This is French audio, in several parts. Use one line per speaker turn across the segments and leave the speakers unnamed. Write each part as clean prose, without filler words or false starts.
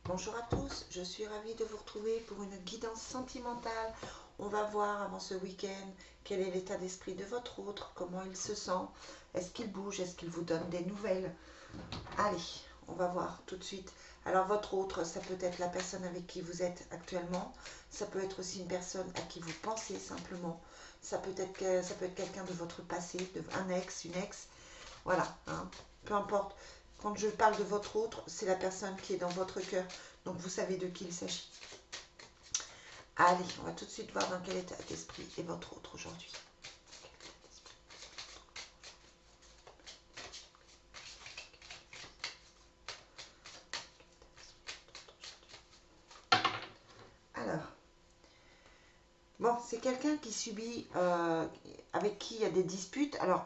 Bonjour à tous, je suis ravie de vous retrouver pour une guidance sentimentale. On va voir avant ce week-end quel est l'état d'esprit de votre autre, comment il se sent, est-ce qu'il bouge, est-ce qu'il vous donne des nouvelles. Allez, on va voir tout de suite. Alors votre autre, ça peut être la personne avec qui vous êtes actuellement, ça peut être aussi une personne à qui vous pensez simplement, ça peut être quelqu'un de votre passé, un ex, une ex, voilà, hein, peu importe. Quand je parle de votre autre, c'est la personne qui est dans votre cœur. Donc vous savez de qui il s'agit. Allez, on va tout de suite voir dans quel état d'esprit est votre autre aujourd'hui. Alors, bon, c'est quelqu'un qui subit, avec qui il y a des disputes. Alors,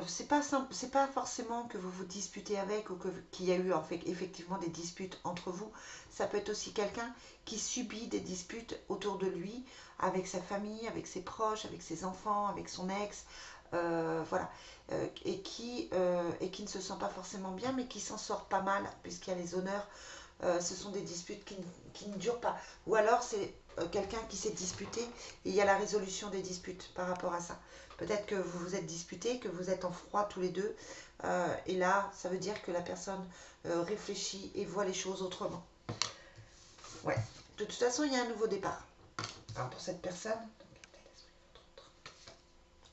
c'est pas forcément que vous vous disputez avec ou qu'il y a eu en fait effectivement des disputes entre vous. Ça peut être aussi quelqu'un qui subit des disputes autour de lui, avec sa famille, avec ses proches, avec ses enfants, avec son ex, voilà, et qui ne se sent pas forcément bien, mais qui s'en sort pas mal puisqu'il y a les honneurs. Ce sont des disputes qui ne durent pas. Ou alors c'est quelqu'un qui s'est disputé et il y a la résolution des disputes par rapport à ça. Peut-être que vous vous êtes disputé, que vous êtes en froid tous les deux, et là, ça veut dire que la personne réfléchit et voit les choses autrement. Ouais. De toute façon, il y a un nouveau départ. Alors pour cette personne,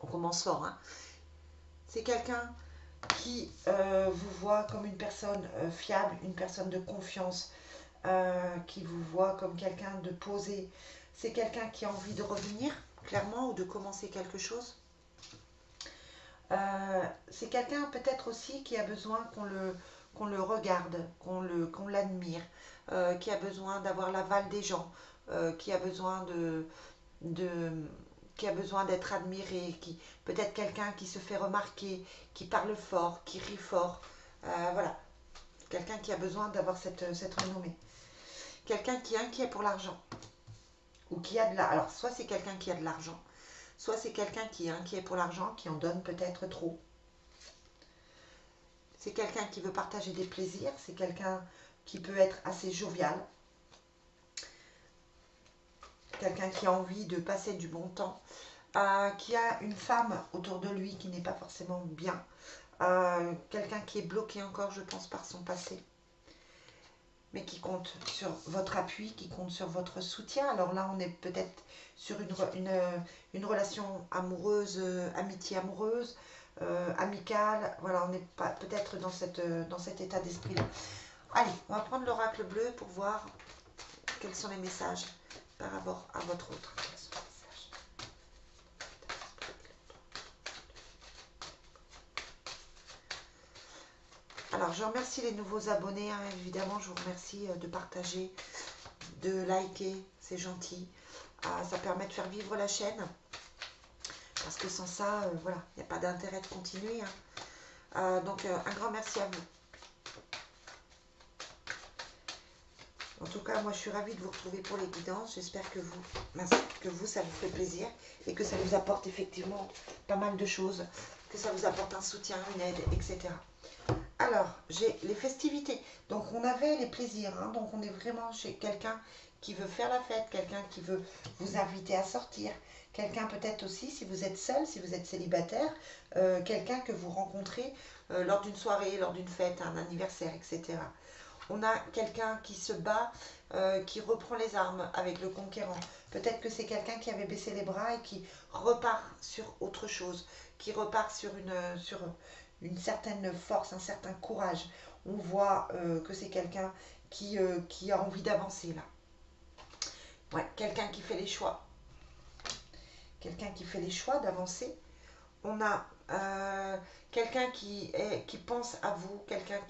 on commence fort, hein. C'est quelqu'un qui vous voit comme une personne fiable, une personne de confiance, qui vous voit comme quelqu'un de posé. C'est quelqu'un qui a envie de revenir, clairement, ou de commencer quelque chose. C'est quelqu'un peut-être aussi qui a besoin qu'on le regarde, qu'on l'admire, qui a besoin d'avoir l'aval des gens, qui a besoin de, qui a besoin d'être admiré, qui peut-être quelqu'un qui se fait remarquer, qui parle fort, qui rit fort. Voilà, quelqu'un qui a besoin d'avoir cette renommée. Quelqu'un qui est inquiet pour l'argent, ou qui a de la... Alors, soit c'est quelqu'un qui a de l'argent, soit c'est quelqu'un qui est inquiet pour l'argent, qui en donne peut-être trop. C'est quelqu'un qui veut partager des plaisirs, c'est quelqu'un qui peut être assez jovial, quelqu'un qui a envie de passer du bon temps, qui a une femme autour de lui qui n'est pas forcément bien, quelqu'un qui est bloqué encore, je pense, par son passé, mais qui compte sur votre appui, qui compte sur votre soutien. Alors là, on est peut-être sur une relation amoureuse, amitié amoureuse, amicale. Voilà, on n'est pas peut-être dans cet état d'esprit-là. Allez, on va prendre l'oracle bleu pour voir quels sont les messages par rapport à votre autre. Alors, je remercie les nouveaux abonnés, hein, évidemment, je vous remercie de partager, de liker, c'est gentil. Ça permet de faire vivre la chaîne, parce que sans ça, voilà, il n'y a pas d'intérêt de continuer, hein. Donc, un grand merci à vous. En tout cas, moi, je suis ravie de vous retrouver pour les guidances. J'espère que vous, ça vous fait plaisir et que ça vous apporte effectivement pas mal de choses, que ça vous apporte un soutien, une aide, etc. Alors, j'ai les festivités. Donc, on avait les plaisirs. Hein. Donc, on est vraiment chez quelqu'un qui veut faire la fête, quelqu'un qui veut vous inviter à sortir, quelqu'un peut-être aussi, si vous êtes seul, si vous êtes célibataire, quelqu'un que vous rencontrez lors d'une soirée, lors d'une fête, un anniversaire, etc. On a quelqu'un qui se bat, qui reprend les armes avec le conquérant. Peut-être que c'est quelqu'un qui avait baissé les bras et qui repart sur autre chose, qui repart sur une certaine force, un certain courage. On voit que c'est quelqu'un qui a envie d'avancer là. Ouais, quelqu'un qui fait les choix. Quelqu'un qui fait les choix d'avancer. On a quelqu'un qui pense à vous, quelqu'un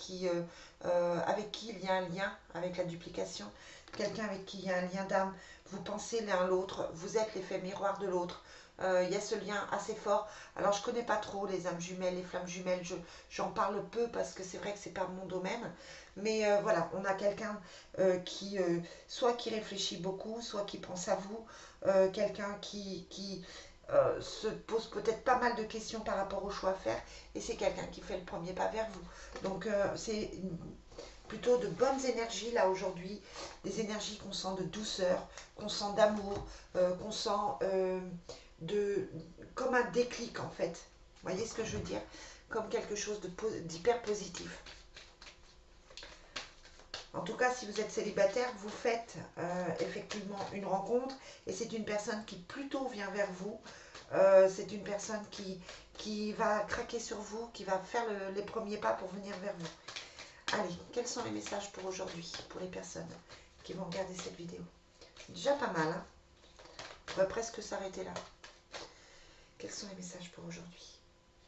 avec qui il y a un lien avec la duplication, quelqu'un avec qui il y a un lien d'âme. Vous pensez l'un à l'autre, vous êtes l'effet miroir de l'autre. Il y a ce lien assez fort. Alors je ne connais pas trop les âmes jumelles, les flammes jumelles, j'en parle peu parce que c'est vrai que c'est pas mon domaine. Mais voilà, on a quelqu'un soit qui réfléchit beaucoup, soit qui pense à vous, quelqu'un qui se pose peut-être pas mal de questions par rapport au choix à faire, et c'est quelqu'un qui fait le premier pas vers vous. Donc plutôt de bonnes énergies là aujourd'hui, des énergies qu'on sent de douceur, qu'on sent d'amour, qu'on sent comme un déclic en fait. Vous voyez ce que je veux dire? Comme quelque chose d'hyper positif. En tout cas, si vous êtes célibataire, vous faites effectivement une rencontre et c'est une personne qui plutôt vient vers vous. C'est une personne qui va craquer sur vous, qui va faire les premiers pas pour venir vers vous. Allez, quels sont les messages pour aujourd'hui, pour les personnes qui vont regarder cette vidéo? Déjà pas mal, hein? On pourrait presque s'arrêter là. Quels sont les messages pour aujourd'hui?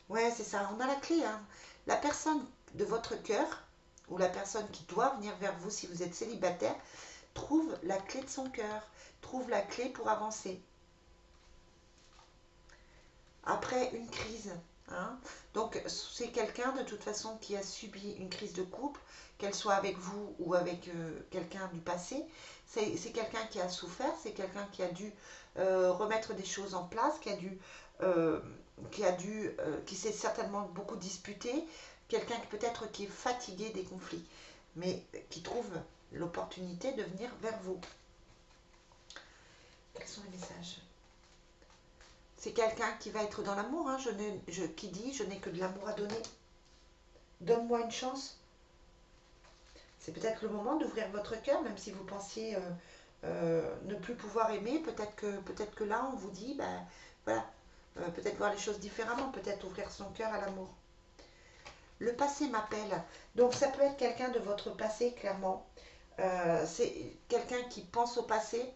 Ouais, c'est ça, on a la clé, hein. La personne de votre cœur, ou la personne qui doit venir vers vous si vous êtes célibataire, trouve la clé de son cœur, trouve la clé pour avancer. Après une crise, hein. Donc c'est quelqu'un de toute façon qui a subi une crise de couple, qu'elle soit avec vous ou avec quelqu'un du passé. C'est quelqu'un qui a souffert, c'est quelqu'un qui a dû remettre des choses en place, qui s'est certainement beaucoup disputé, quelqu'un peut-être qui est fatigué des conflits, mais qui trouve l'opportunité de venir vers vous. Quels sont les messages? C'est quelqu'un qui va être dans l'amour, hein, qui dit je n'ai que de l'amour à donner. Donne-moi une chance. C'est peut-être le moment d'ouvrir votre cœur, même si vous pensiez ne plus pouvoir aimer. Peut-être que là, on vous dit, ben voilà, peut-être voir les choses différemment, peut-être ouvrir son cœur à l'amour. Le passé m'appelle. Donc ça peut être quelqu'un de votre passé, clairement. C'est quelqu'un qui pense au passé.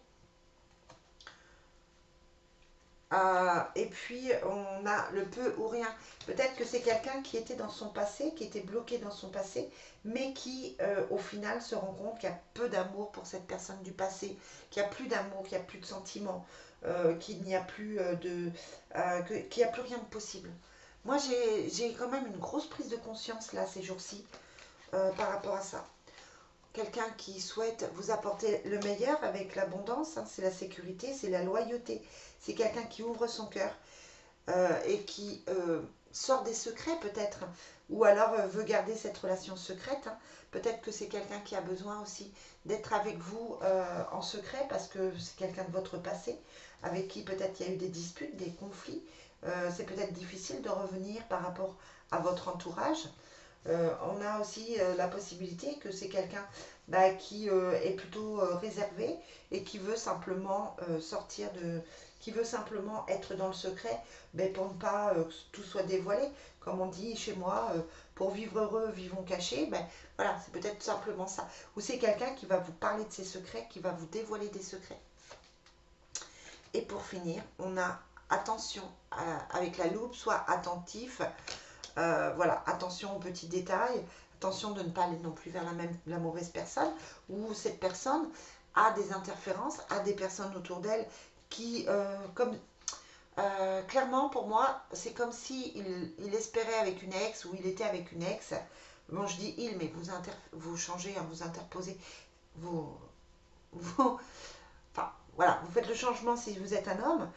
Et puis on a le peu ou rien. Peut-être que c'est quelqu'un qui était dans son passé, qui était bloqué dans son passé, mais qui au final se rend compte qu'il y a peu d'amour pour cette personne du passé, qu'il n'y a plus d'amour, qu'il n'y a plus de sentiments, qu'il n'y a plus qu'il n'y a plus rien de possible. Moi j'ai quand même une grosse prise de conscience là ces jours-ci par rapport à ça. Quelqu'un qui souhaite vous apporter le meilleur avec l'abondance, hein, c'est la sécurité, c'est la loyauté. C'est quelqu'un qui ouvre son cœur et qui sort des secrets peut-être, ou alors veut garder cette relation secrète. Hein. Peut-être que c'est quelqu'un qui a besoin aussi d'être avec vous en secret parce que c'est quelqu'un de votre passé, avec qui peut-être il y a eu des disputes, des conflits. C'est peut-être difficile de revenir par rapport à votre entourage. On a aussi la possibilité que c'est quelqu'un qui est plutôt réservé et qui veut simplement qui veut simplement être dans le secret, pour ne pas que tout soit dévoilé. Comme on dit chez moi, pour vivre heureux, vivons cachés. Voilà, c'est peut-être simplement ça. Ou c'est quelqu'un qui va vous parler de ses secrets, qui va vous dévoiler des secrets. Et pour finir, on a attention avec la loupe, soit attentif. Voilà, attention aux petits détails, attention de ne pas aller non plus vers la mauvaise personne, ou cette personne a des interférences, a des personnes autour d'elle qui, clairement pour moi, c'est comme si il espérait avec une ex, ou il était avec une ex. Bon, je dis il, mais vous changez, hein, vous interposez, enfin, voilà, vous faites le changement si vous êtes un homme.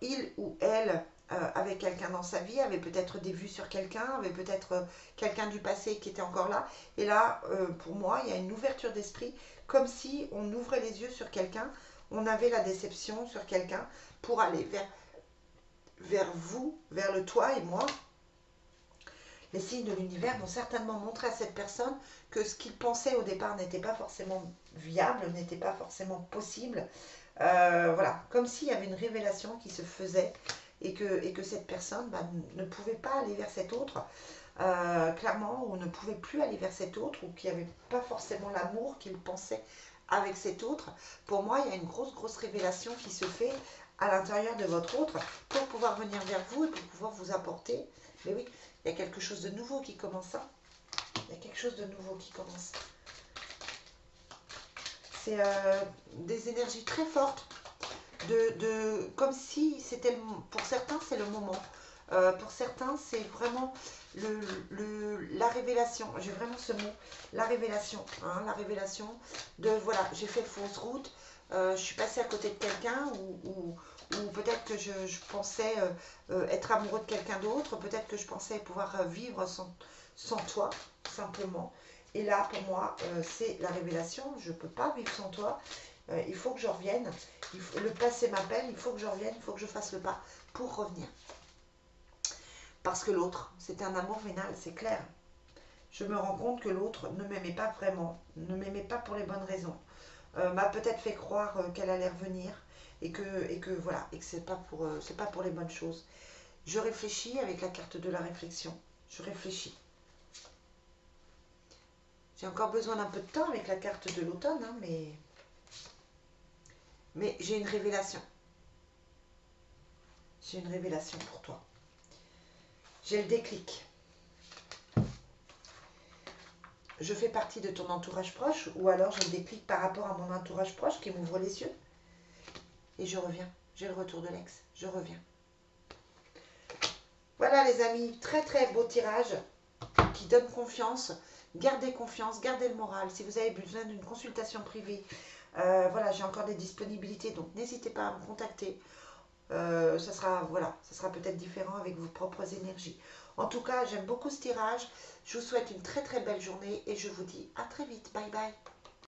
Il ou elle avec quelqu'un dans sa vie, avait peut-être des vues sur quelqu'un, avait peut-être quelqu'un du passé qui était encore là. Et là, pour moi, il y a une ouverture d'esprit, comme si on ouvrait les yeux sur quelqu'un, on avait la déception sur quelqu'un pour aller vers vous, vers le toi et moi. Les signes de l'univers vont certainement montrer à cette personne que ce qu'il pensait au départ n'était pas forcément viable, n'était pas forcément possible. Voilà, comme s'il y avait une révélation qui se faisait et que cette personne ne pouvait pas aller vers cet autre, clairement, ou ne pouvait plus aller vers cet autre, ou qu'il n'y avait pas forcément l'amour qu'il pensait avec cet autre. Pour moi, il y a une grosse révélation qui se fait à l'intérieur de votre autre pour pouvoir venir vers vous et pour pouvoir vous apporter. Mais oui, il y a quelque chose de nouveau qui commence. Hein. Il y a quelque chose de nouveau qui commence. C'est des énergies très fortes, comme si c'était, pour certains c'est le moment, pour certains c'est vraiment la révélation, j'ai vraiment ce mot, la révélation, hein, la révélation de voilà, j'ai fait fausse route, je suis passée à côté de quelqu'un ou peut-être que je pensais être amoureux de quelqu'un d'autre, peut-être que je pensais pouvoir vivre sans toi, simplement. Et là, pour moi, c'est la révélation. Je ne peux pas vivre sans toi. Il faut que je revienne. Le passé m'appelle. Il faut que je revienne. Il faut que je fasse le pas pour revenir. Parce que l'autre, c'était un amour vénal, c'est clair. Je me rends compte que l'autre ne m'aimait pas vraiment. Ne m'aimait pas pour les bonnes raisons. M'a peut-être fait croire qu'elle allait revenir. Et que voilà. Et que c'est pas pour les bonnes choses. Je réfléchis avec la carte de la réflexion. Je réfléchis. J'ai encore besoin d'un peu de temps avec la carte de l'automne, hein, mais j'ai une révélation. J'ai une révélation pour toi. J'ai le déclic. Je fais partie de ton entourage proche, ou alors j'ai le déclic par rapport à mon entourage proche qui m'ouvre les yeux. Et je reviens. J'ai le retour de l'ex. Je reviens. Voilà les amis, très très beau tirage qui donne confiance. Gardez confiance, gardez le moral. Si vous avez besoin d'une consultation privée, voilà, j'ai encore des disponibilités, donc n'hésitez pas à me contacter. Ça sera peut-être différent avec vos propres énergies. En tout cas, j'aime beaucoup ce tirage. Je vous souhaite une très très belle journée et je vous dis à très vite. Bye bye.